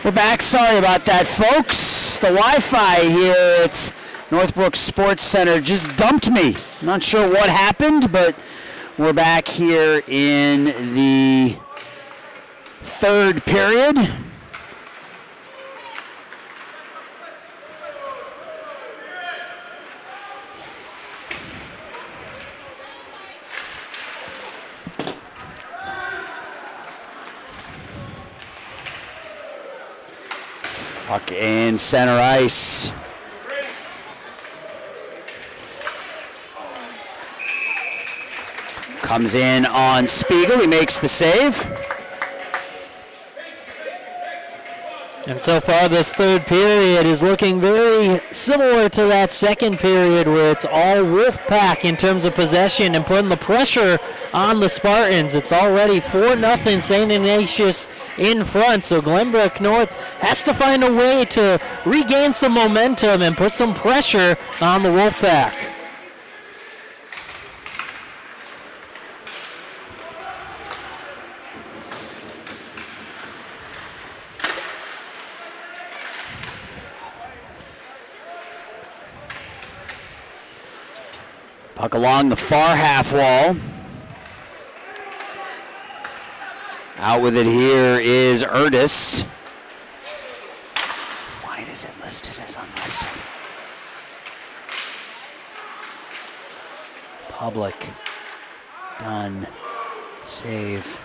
We're back. Sorry about that, folks. The Wi-Fi here at Northbrook Sports Center just dumped me. I'm not sure what happened, but we're back here in the third period. Puck in center ice. Comes in on Spiegel. He makes the save. And so far this third period is looking very similar to that second period where it's all Wolfpack in terms of possession and putting the pressure on the Spartans. It's already 4-0 St. Ignatius in front, so Glenbrook North has to find a way to regain some momentum and put some pressure on the Wolfpack. Puck along the far half wall. Out with it here is Erdis. Why is it listed as unlisted? Public. Done. Save.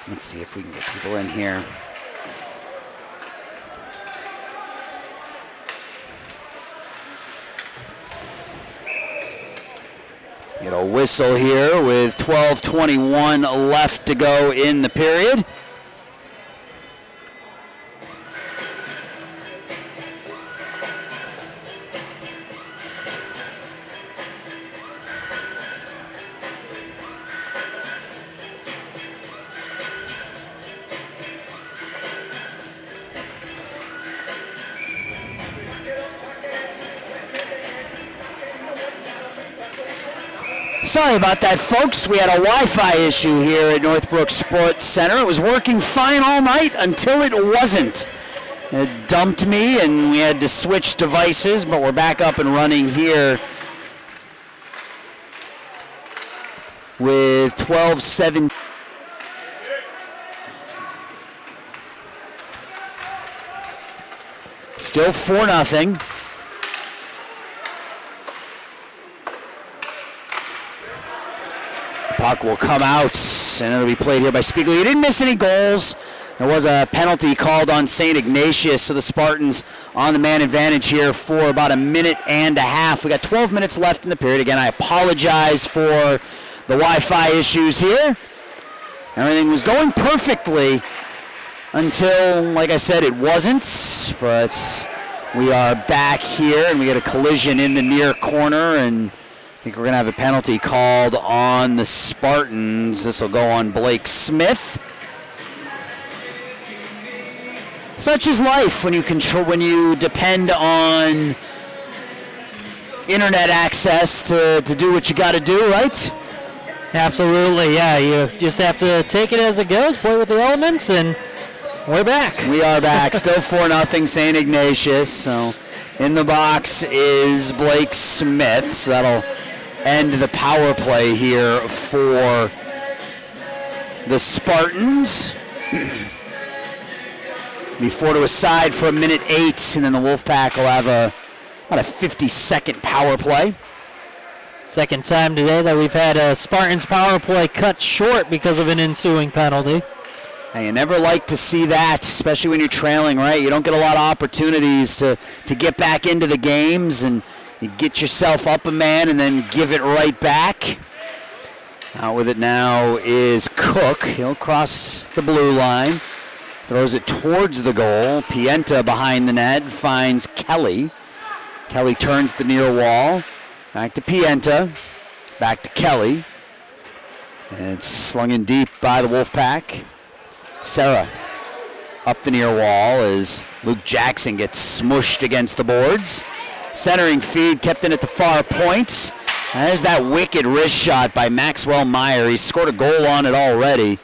Let's see if we can get people in here. Get a whistle here with 12:21 left to go in the period. Sorry about that, folks. We had a Wi-Fi issue here at Northbrook Sports Center. It was working fine all night until it wasn't. It dumped me and we had to switch devices, but we're back up and running here with 12:7. Still 4-0. Puck will come out, and it'll be played here by Spiegel. He didn't miss any goals. There was a penalty called on St. Ignatius, so the Spartans on the man advantage here for about a minute and a half. We got 12 minutes left in the period. Again, I apologize for the Wi-Fi issues here. Everything was going perfectly until, like I said, it wasn't. But we are back here, and we get a collision in the near corner, and I think we're going to have a penalty called on the Spartans. This will go on Blake Smith. Such is life when you depend on internet access to do what you got to do, right? Absolutely, yeah. You just have to take it as it goes, play with the elements, and we're back. We are back. Still 4-0 St. Ignatius. So in the box is Blake Smith. So that'll end the power play here for the Spartans. Be 4 to a side for a minute 8, and then the Wolfpack will have about a 50-second power play. Second time today that we've had a Spartans power play cut short because of an ensuing penalty. Hey, you never like to see that, especially when you're trailing, right? You don't get a lot of opportunities to get back into the games, and you get yourself up a man and then give it right back. Out with it now is Cook. He'll cross the blue line. Throws it towards the goal. Pienta behind the net finds Kelly. Kelly turns the near wall. Back to Pienta. Back to Kelly. And it's slung in deep by the Wolfpack. Sarah up the near wall as Luke Jackson gets smushed against the boards. Centering feed kept in at the far point. And there's that wicked wrist shot by Maxwell Meyer. He's scored a goal on it already.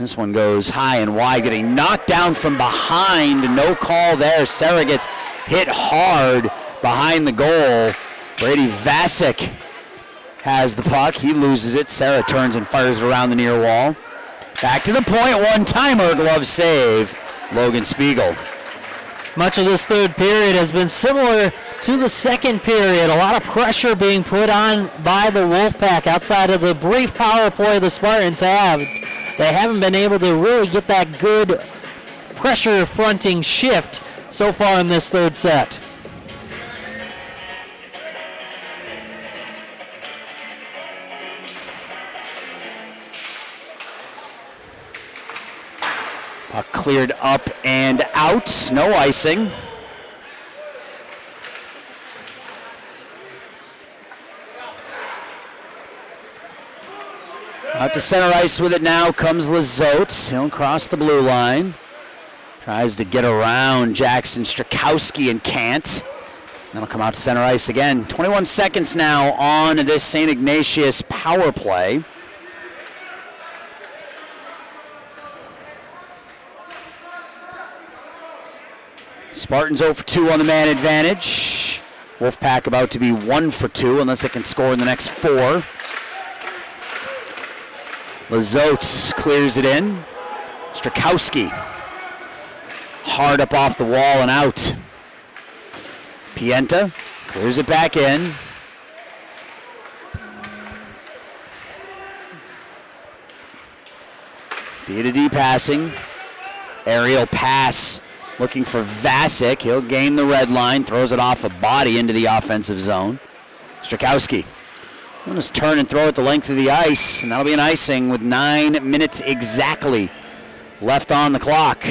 This one goes high and wide, getting knocked down from behind. No call there. Sarah gets hit hard behind the goal. Brady Vasic has the puck. He loses it. Sarah turns and fires around the near wall. Back to the point. One-timer. Glove save. Logan Spiegel. Much of this third period has been similar to the second period. A lot of pressure being put on by the Wolfpack outside of the brief power play the Spartans have. They haven't been able to really get that good pressure fronting shift so far in this third set. Puck cleared up and out. No icing. Out to center ice with it now comes Lizotte. He'll cross the blue line. Tries to get around Jackson Strakowski and can't. Then he'll come out to center ice again. 21 seconds now on this St. Ignatius power play. Spartans 0 for 2 on the man advantage. Wolfpack about to be 1 for 2 unless they can score in the next 4. Lizotte clears it in. Strakowski hard up off the wall and out. Pienta clears it back in. D-to-D passing. Aerial pass looking for Vasic. He'll gain the red line, throws it off a body into the offensive zone. Strakowski. He'll just turn and throw it the length of the ice, and that'll be an icing with 9 minutes exactly left on the clock.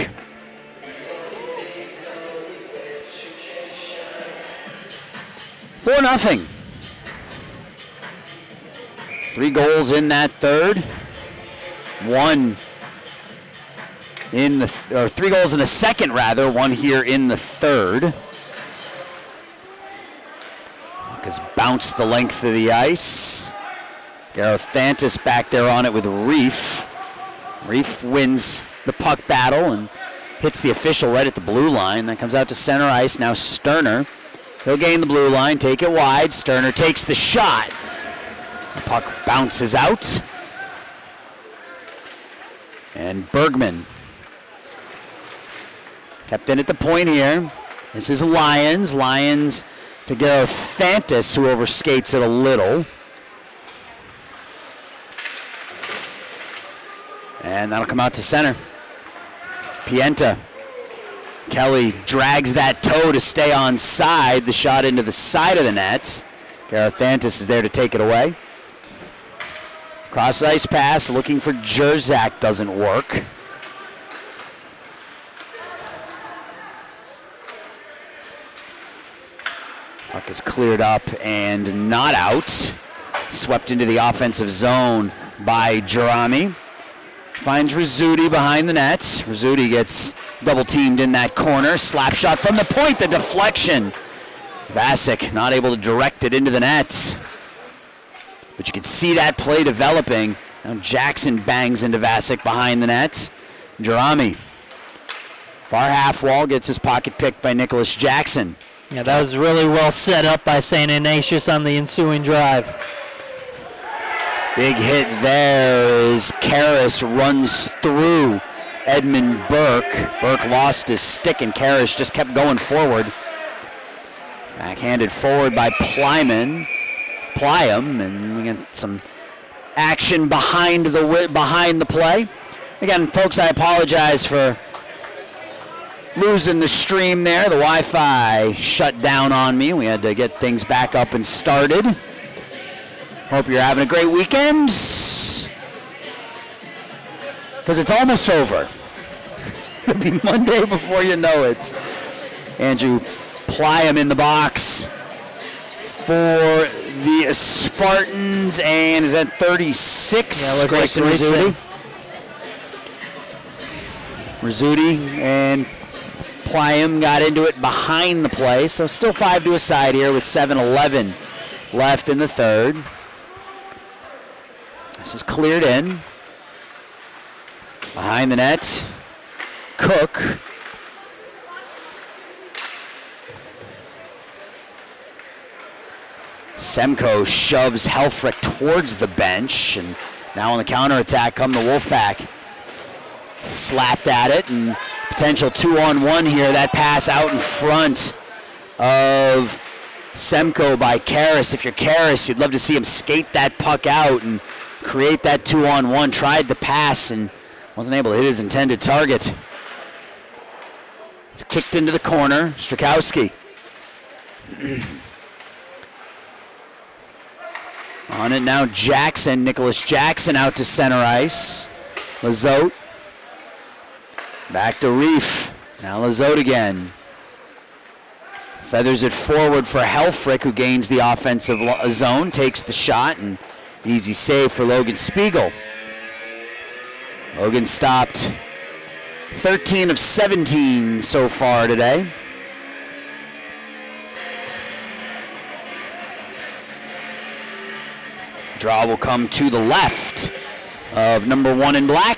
For nothing. 3 goals in that third. 3 goals in the second, rather. 1 here in the third. Puck has bounced the length of the ice. Gareth Thantis back there on it with Reef. Reef wins the puck battle and hits the official right at the blue line. That comes out to center ice. Now Sterner. He'll gain the blue line, take it wide. Sterner takes the shot. The puck bounces out. And Bergman kept in at the point here. This is Lions. Lions to Gareth Thantis, who overskates it a little. And that'll come out to center. Pienta. Kelly drags that toe to stay on side. The shot into the side of the nets. Gareth Thantis is there to take it away. Cross ice pass, looking for Jerzak, doesn't work. Puck is cleared up and not out. Swept into the offensive zone by Jerami. Finds Rizzuti behind the net. Rizzuti gets double teamed in that corner. Slap shot from the point, the deflection. Vasic not able to direct it into the net. But you can see that play developing. Now Jackson bangs into Vasic behind the net. Jerami, far half wall, gets his pocket picked by Nicholas Jackson. Yeah, that was really well set up by St. Ignatius on the ensuing drive. Big hit there as Karras runs through Edmund Burke. Burke lost his stick and Karras just kept going forward. Backhanded forward by Pliam, and we get some action behind the play. Again, folks, I apologize for losing the stream there. The Wi-Fi shut down on me. We had to get things back up and started. Hope you're having a great weekend, because it's almost over. It'll be Monday before you know it. Andrew Pliam in the box for the Spartans, and is that 36? Yeah, looks Grayson like Rizzuti. Rizzuti and Pliam got into it behind the play, so still 5 to a side here with 7:11 left in the third. This is cleared in Behind the net, Cook. Semko shoves Helfrich towards the bench, and now on the counterattack come the Wolfpack. Slapped at it, and potential 2-on-1 here. That pass out in front of Semko by Karras. If you're Karras, you'd love to see him skate that puck out and create that 2-on-1. Tried the pass and wasn't able to hit his intended target. It's kicked into the corner. Strakowski. On it now, Jackson. Nicholas Jackson out to center ice. Lizotte. Back to Reef. Now Lizotte again. Feathers it forward for Helfrich, who gains the offensive zone. Takes the shot, and easy save for Logan Spiegel. Logan stopped 13 of 17 so far today. Draw will come to the left of number 1 in black.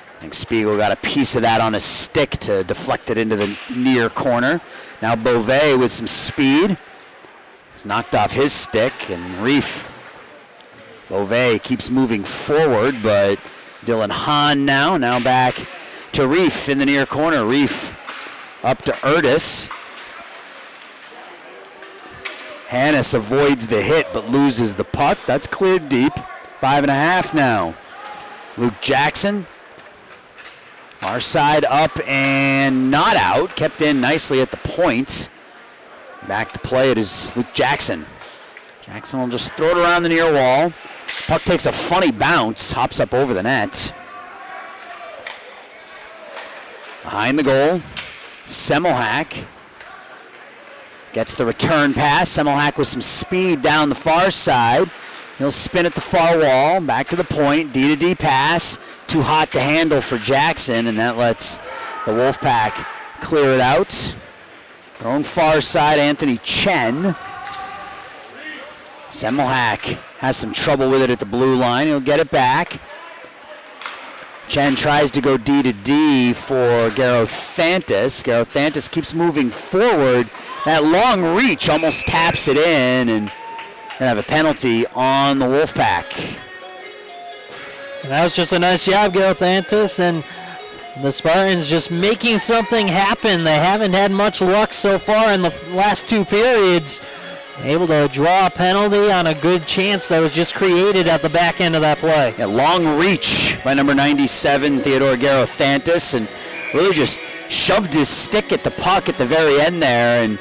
I think Spiegel got a piece of that on a stick to deflect it into the near corner. Now Beauvais with some speed. It's knocked off his stick, and Reef. Beauvais keeps moving forward, but Dylan Hahn now back to Reef in the near corner. Reef up to Erdis. Hannes avoids the hit but loses the puck. That's cleared deep. 5.5 now. Luke Jackson. Our side up and not out. Kept in nicely at the point. Back to play it is Luke Jackson. Jackson will just throw it around the near wall. Puck takes a funny bounce, hops up over the net. Behind the goal, Semmelhack gets the return pass. Semmelhack with some speed down the far side. He'll spin at the far wall, back to the point, D-to-D pass. Too hot to handle for Jackson, and that lets the Wolfpack clear it out. Their own far side, Anthony Chen. Semmelhack has some trouble with it at the blue line. He'll get it back. Chen tries to go D-to-D for Garothantis. Garothantis keeps moving forward. That long reach almost taps it in, and gonna have a penalty on the Wolfpack. And that was just a nice job, Garothantis, and the Spartans just making something happen. They haven't had much luck so far in the last 2 periods. Able to draw a penalty on a good chance that was just created at the back end of that play. A long reach by number 97, Theodore Garothantis, and really just shoved his stick at the puck at the very end there, and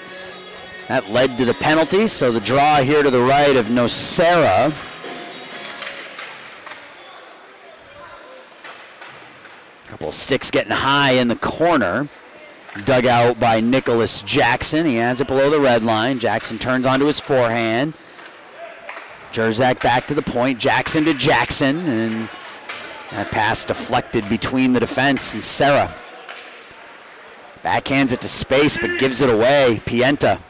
that led to the penalty. So the draw here to the right of Nocera. A couple of sticks getting high in the corner. Dug out by Nicholas Jackson. He has it below the red line. Jackson turns onto his forehand. Jerzak back to the point. Jackson to Jackson. And that pass deflected between the defense and Serra. Backhands it to space but gives it away. Pienta.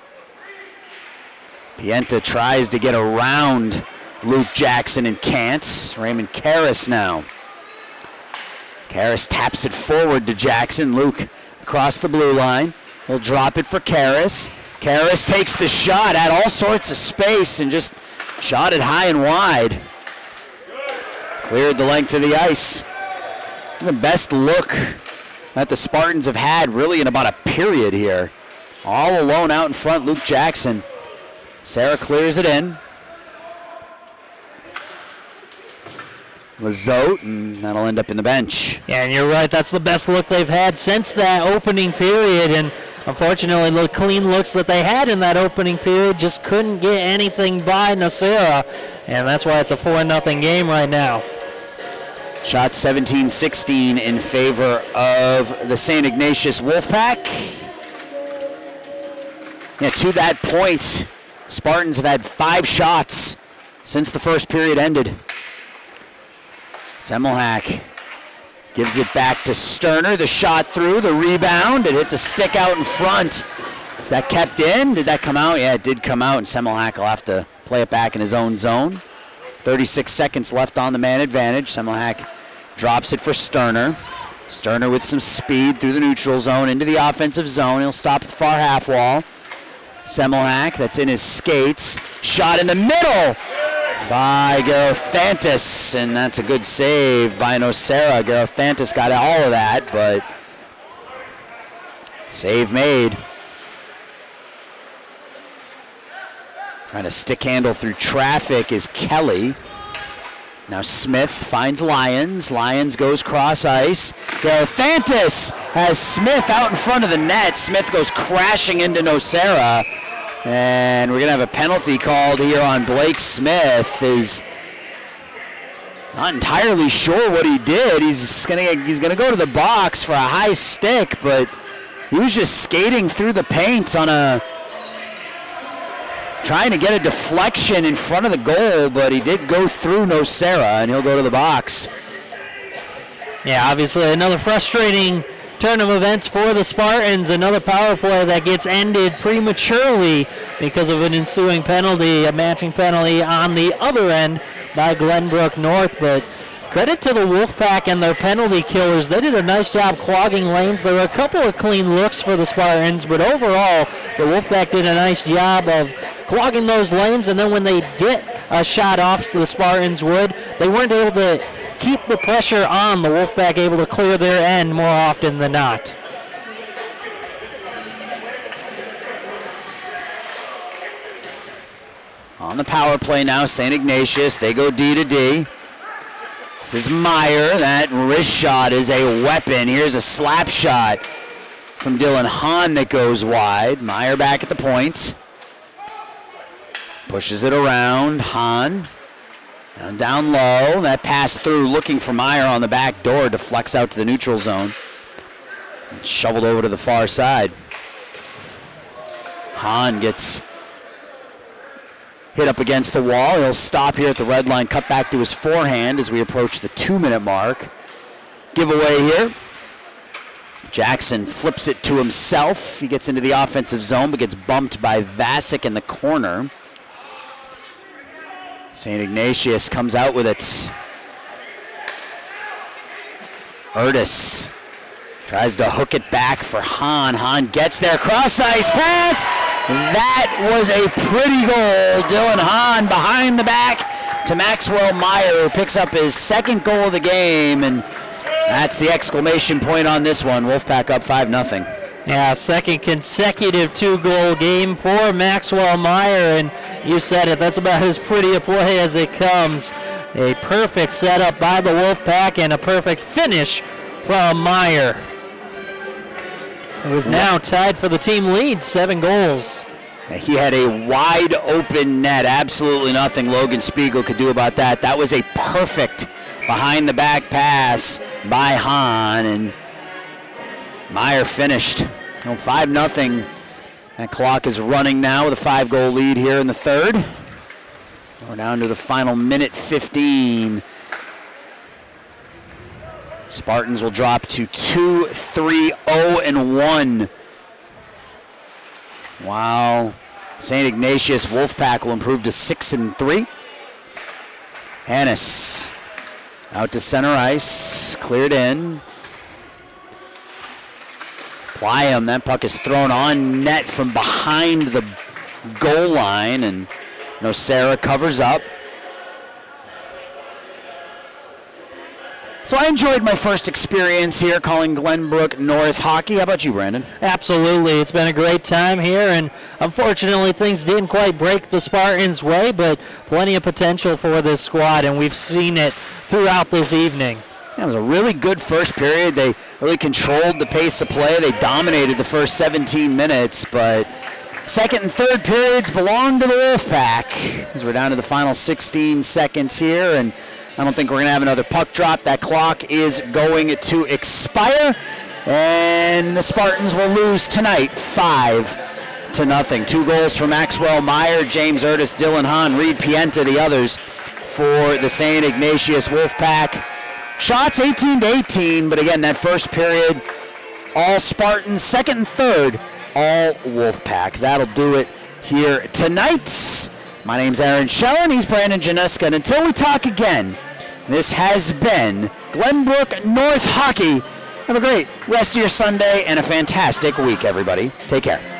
Pienta tries to get around Luke Jackson and can't. Raymond Karras now. Karras taps it forward to Jackson. Luke across the blue line. He'll drop it for Karras. Karras takes the shot at all sorts of space and just shot it high and wide. Cleared the length of the ice. The best look that the Spartans have had really in about a period here. All alone out in front, Luke Jackson. Serra clears it in. Lizotte, and that'll end up in the bench. Yeah, and you're right. That's the best look they've had since that opening period. And unfortunately, the clean looks that they had in that opening period just couldn't get anything by Nocera. And that's why it's a 4-0 game right now. Shot 17-16 in favor of the St. Ignatius Wolfpack. Yeah, to that point, Spartans have had 5 shots since the first period ended. Semmelhack Gives it back to Sterner. The shot through, the rebound. It hits a stick out in front. Is that kept in? Did that come out? Yeah, it did come out, and Semmelhack will have to play it back in his own zone. 36 seconds left on the man advantage. Semmelhack drops it for Sterner. Sterner with some speed through the neutral zone into the offensive zone. He'll stop at the far half wall. Semmelhack, that's in his skates. Shot in the middle by Garothantis, and that's a good save by Nocera. Garothantis got all of that, but save made. Trying to stick handle through traffic is Kelly. Now Smith finds Lyons. Lyons goes cross ice. Garothantis has Smith out in front of the net. Smith goes crashing into Nocera. And we're going to have a penalty called here on Blake Smith. He's not entirely sure what he did. He's gonna go to the box for a high stick, but he was just skating through the paint trying to get a deflection in front of the goal, but he did go through Nocera, and he'll go to the box. Yeah, obviously another frustrating turn of events for the Spartans. Another power play that gets ended prematurely because of an ensuing penalty, a matching penalty on the other end by Glenbrook North. But credit to the Wolfpack and their penalty killers. They did a nice job clogging lanes. There were a couple of clean looks for the Spartans, but overall, the Wolfpack did a nice job of clogging those lanes, and then when they get a shot off, the Spartans they weren't able to keep the pressure on. The Wolfpack able to clear their end more often than not. On the power play now, St. Ignatius, they go D to D. This is Meyer. That wrist shot is a weapon. Here's a slap shot from Dylan Hahn that goes wide. Meyer back at the point. Pushes it around. Hahn down low. That pass through looking for Meyer on the back door. Deflects out to the neutral zone. And shoveled over to the far side. Hahn gets hit up against the wall. He'll stop here at the red line, cut back to his forehand as we approach the 2-minute mark. Giveaway here. Jackson flips it to himself. He gets into the offensive zone but gets bumped by Vasic in the corner. St. Ignatius comes out with it. Urtis tries to hook it back for Hahn. Hahn gets there. Cross ice pass. That was a pretty goal. Dylan Hahn behind the back to Maxwell Meyer, who picks up his second goal of the game, and that's the exclamation point on this one. Wolfpack up 5-0. Yeah, second consecutive 2-goal game for Maxwell Meyer, and you said it, that's about as pretty a play as it comes. A perfect setup by the Wolfpack and a perfect finish from Meyer. It was now tied for the team lead, 7 goals. He had a wide open net, absolutely nothing Logan Spiegel could do about that. That was a perfect behind the back pass by Hahn, and Meyer finished. 5-0. That clock is running now with a 5-goal lead here in the third. We're down to the final minute 15. Spartans will drop to 2-3-0-1. While St. Ignatius Wolfpack will improve to 6-3. Hannes out to center ice, cleared in. Pliam, that puck is thrown on net from behind the goal line, and Nocera covers up. So I enjoyed my first experience here calling Glenbrook North hockey. How about you, Brandon? Absolutely. It's been a great time here, and unfortunately things didn't quite break the Spartans' way, but plenty of potential for this squad, and we've seen it throughout this evening. That was a really good first period. They really controlled the pace of play. They dominated the first 17 minutes, but second and third periods belong to the Wolfpack as we're down to the final 16 seconds here, and I don't think we're going to have another puck drop. That clock is going to expire, and the Spartans will lose tonight 5-0. 2 goals for Maxwell Meyer, James Urtis, Dylan Hahn, Reed Pienta, the others for the St. Ignatius Wolfpack. shots 18-18, but again, that first period, all Spartans. Second and third, all Wolfpack. That'll do it here tonight. My name's Aaron Shellen. He's Brandon Janeska. And until we talk again, this has been Glenbrook North Hockey. Have a great rest of your Sunday and a fantastic week, everybody. Take care.